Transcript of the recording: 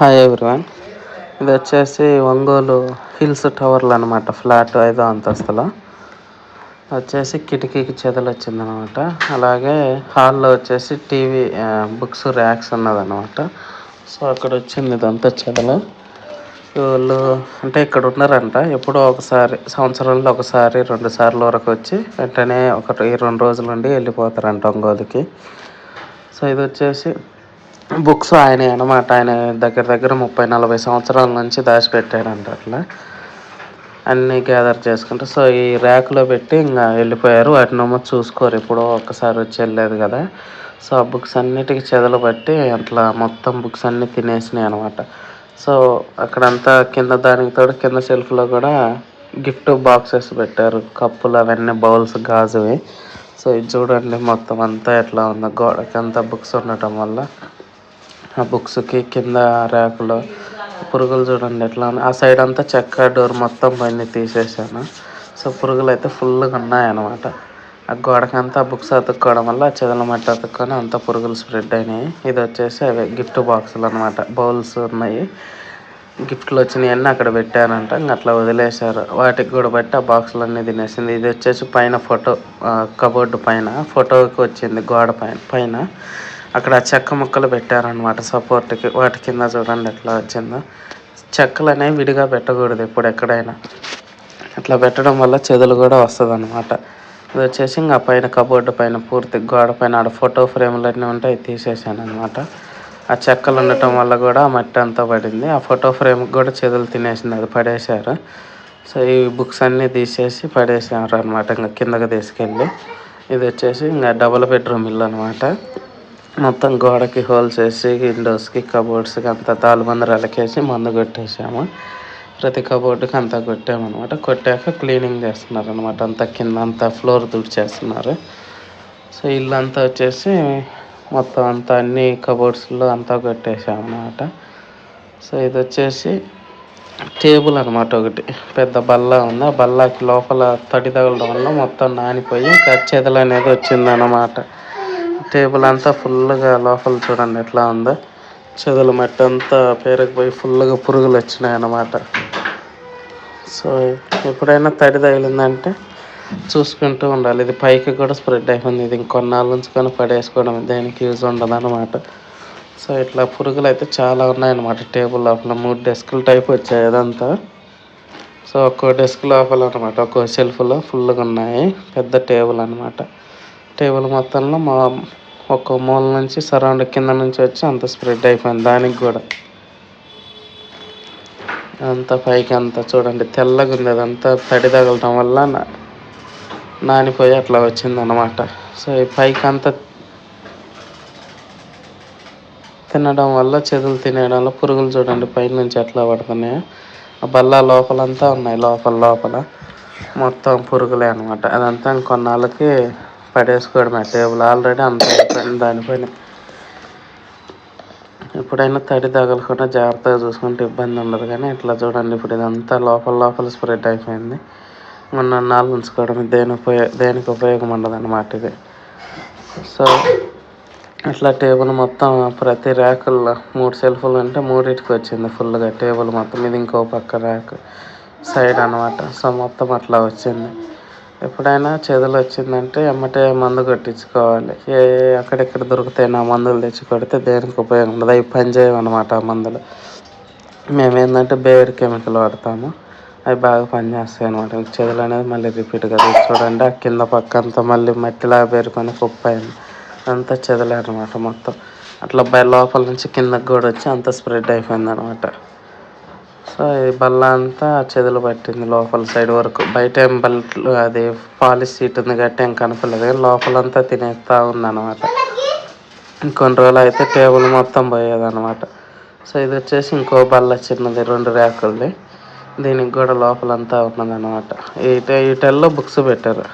Hi everyone. ఇది వచ్చేసి Ongole hills టవర్లు అనమాట. ఫ్లాట్ 5వ అంతస్తులో వచ్చేసి కిటికీకి చెదలు వచ్చిందనమాట. అలాగే హాల్లో వచ్చేసి టీవీ బుక్స్ ర్యాక్స్ ఉన్నదనమాట. సో అక్కడ వచ్చింది ఇదంతా చెదలు. వాళ్ళు అంటే ఇక్కడ ఉన్నారంట, ఎప్పుడో ఒకసారి సంవత్సరంలో ఒకసారి 2 సార్లు వరకు వచ్చి వెంటనే 1-2 రోజులు ఉండి వెళ్ళిపోతారంట ఒంగోలుకి. సో ఇది వచ్చేసి బుక్స్ ఆయన అనమాట. ఆయన దగ్గర దగ్గర 30-40 సంవత్సరాల నుంచి దాచిపెట్టాడంట. అట్లా అన్నీ గ్యాదర్ చేసుకుంటే సో ఈ ర్యాక్లో పెట్టి ఇంకా వెళ్ళిపోయారు. వాటినేమో చూసుకోరు, ఎప్పుడో ఒక్కసారి వచ్చి వెళ్ళలేదు కదా. సో ఆ బుక్స్ అన్నిటికీ చెదలు పట్టి అట్లా మొత్తం బుక్స్ అన్నీ తినేసినాయి అనమాట. సో అక్కడంతా కింద దానికి తోడు కింద షెల్ఫ్లో కూడా గిఫ్ట్ బాక్సెస్ పెట్టారు, కప్పులు అవన్నీ, బౌల్స్ గాజువి. సో ఇది చూడండి మొత్తం అంతా ఎట్లా ఉందో. గోడకి అంతా బుక్స్ ఉండటం వల్ల ఆ బుక్స్కి కింద ర్యాకులో పురుగులు చూడండి ఎట్లా ఉన్నాయి. ఆ సైడ్ అంతా చెక్క డోర్ మొత్తం పైన తీసేసాను. సో పురుగులు అయితే ఫుల్గా ఉన్నాయన్నమాట. ఆ గోడకంతా బుక్స్ అతుక్కోవడం వల్ల చెదల మట్టి అతుక్కొని అంతా పురుగులు స్ప్రెడ్ అయినాయి. ఇది వచ్చేసి అవి గిఫ్ట్ బాక్సులు అనమాట. బౌల్స్ ఉన్నాయి, గిఫ్ట్లు వచ్చినాయి అన్నీ అక్కడ పెట్టారంట. ఇంక అట్లా వదిలేశారు. వాటికి కూడా బట్టి ఆ బాక్సులు అన్నీ తినేసింది. ఇది వచ్చేసి పైన ఫోటో, కబోర్డు పైన ఫోటోకి వచ్చింది. గోడ పైన అక్కడ చెక్క ముక్కలు పెట్టారనమాట సపోర్ట్కి. వాటి కింద చూడండి ఎట్లా వచ్చిందో. చెక్కలు అనేవి విడిగా పెట్టకూడదు ఇప్పుడు ఎక్కడైనా. అట్లా పెట్టడం వల్ల చెదలు కూడా వస్తుంది అనమాట. ఇది వచ్చేసి ఇంకా పైన కబోర్డు పైన పూర్తి గోడ పైన ఆడ ఫోటో ఫ్రేమ్లు అన్నీ ఉంటాయి, తీసేసాను అనమాట. ఆ చెక్కలు ఉండటం వల్ల కూడా మట్టి అంతా పడింది. ఆ ఫోటో ఫ్రేమ్కి కూడా చెదలు తినేసింది, అది పడేశారు. సో ఈ బుక్స్ అన్నీ తీసేసి పడేసారు అనమాట, ఇంకా కిందకి తీసుకెళ్ళి. ఇది వచ్చేసి ఇంకా డబుల్ బెడ్రూమ్ ఇల్లు అనమాట. మొత్తం గోడకి హోల్స్ వేసి విండోస్కి కబోర్డ్స్కి అంతా తాలుబందరాలకేసి మందు కొట్టేసాము. ప్రతి కబోర్డుకి అంతా కొట్టామన్నమాట. కొట్టాక క్లీనింగ్ చేస్తున్నారు అనమాట. అంతా కింద అంతా ఫ్లోర్ తుడిచేస్తున్నారు. సో ఇల్లు అంతా వచ్చేసి మొత్తం అంతా అన్ని కబోర్డ్స్లో అంతా కొట్టేసాము అనమాట. సో ఇది వచ్చేసి టేబుల్ అనమాట. ఒకటి పెద్ద బల్ల ఉంది. ఆ బల్లకి లోపల తడి తగలడం వల్ల మొత్తం నానిపోయి చెదలు అనేది వచ్చిందన్నమాట. టేబుల్ అంతా ఫుల్గా లోపల చూడండి ఎట్లా ఉందో. చెదలు మట్టి అంతా పేరుకుపోయి ఫుల్గా పురుగులు వచ్చినాయి అన్నమాట. సో ఎప్పుడైనా తడి తగిలిందంటే చూసుకుంటూ ఉండాలి. ఇది పైకి కూడా స్ప్రెడ్ అయిపోయింది. ఇది ఇంకొన్నాళ్ళు ఉంచుకొని పడేసుకోవడం, దేనికి యూజ్ ఉండదు అనమాట. సో ఇట్లా పురుగులు అయితే చాలా ఉన్నాయన్నమాట. టేబుల్ లోపల 3 డెస్కులు టైప్ వచ్చాయి అదంతా. సో ఒక్కో డెస్క్ లోపల అనమాట, ఒక్కో షెల్ఫ్లో ఫుల్గా ఉన్నాయి. పెద్ద టేబుల్ అనమాట. టేబుల్ మొత్తంలో ఒక్కో మూల నుంచి సరౌండ్ కింద నుంచి వచ్చి అంత స్ప్రెడ్ అయిపోయింది. దానికి కూడా అంతా పైకి అంతా చూడండి తెల్లగా ఉంది. అదంతా తడి తగలటం వల్ల నానిపోయి అట్లా వచ్చిందనమాట. సో ఈ పైకి అంతా తినడం వల్ల, చెదులు తినేయడంలో పురుగులు చూడండి పైనుంచి ఎట్లా పడుతున్నాయో. ఆ బల్ల లోపలంతా ఉన్నాయి, లోపల మొత్తం పురుగులే అనమాట. అదంతా ఇంకొన్నాళ్ళకి పడేసుకోవడమే. టేబుల్ ఆల్రెడీ అంత అయిపోయింది దానిపైన. ఎప్పుడైనా తడి తగలకుండా జాగ్రత్తగా చూసుకుంటే ఇబ్బంది ఉండదు. కానీ ఇట్లా చూడండి ఇప్పుడు ఇదంతా లోపల స్ప్రెడ్ అయిపోయింది. నాలుగు ఉంచుకోవడం దేనికి ఉపయోగం ఉండదు అన్నమాట ఇది. సో అట్లా టేబుల్ మొత్తం ప్రతి ర్యాకుల్లో 3 షెల్ఫ్లు ఉంటే 3టికి వచ్చింది ఫుల్గా టేబుల్ మొత్తం. ఇది ఇంకో పక్క ర్యాక్ సైడ్ అనమాట. సో మొత్తం అట్లా వచ్చింది. ఎప్పుడైనా చెదలు వచ్చిందంటే ఎమ్మటే మందు కొట్టించుకోవాలి. అక్కడెక్కడ దొరుకుతాయి నా మందులు తెచ్చి కొడితే దేనికి ఉపయోగం ఉండదు. అవి పనిచేయమన్నమాట ఆ మందులు. మేమేంటంటే బేర్ కెమికల్ వాడతాము, అవి బాగా పనిచేస్తాయి అనమాట. చెదలు అనేది మళ్ళీ రిపీట్గా చూడండి. ఆ కింద పక్క అంతా మళ్ళీ మట్టిలా పేరుకొని కుప్ప అయింది. అంతా చెదలే అనమాట మొత్తం. అట్లా లోపల నుంచి కిందకి కూడా వచ్చి అంతా స్ప్రెడ్ అయిపోయింది అనమాట. సో ఈ బల్ల అంతా చెదలు పట్టింది లోపల సైడ్ వరకు. బయట ఏం బల్ట్లు అది పాలిష్ షీట్ ఉంది గట్టి ఏం కనపడలేదు, కానీ లోపలంతా తినేస్తూ ఉందన్నమాట. ఇంకొన్ని రోజులు అయితే టేబుల్ మొత్తం పోయేదన్నమాట. సో ఇది వచ్చేసి ఇంకో బల్ల చిన్నది 2 ర్యాకులది. దీనికి కూడా లోపలంతా ఉన్నదన్నమాట. ఈ టెల్లో బుక్స్ పెట్టారు.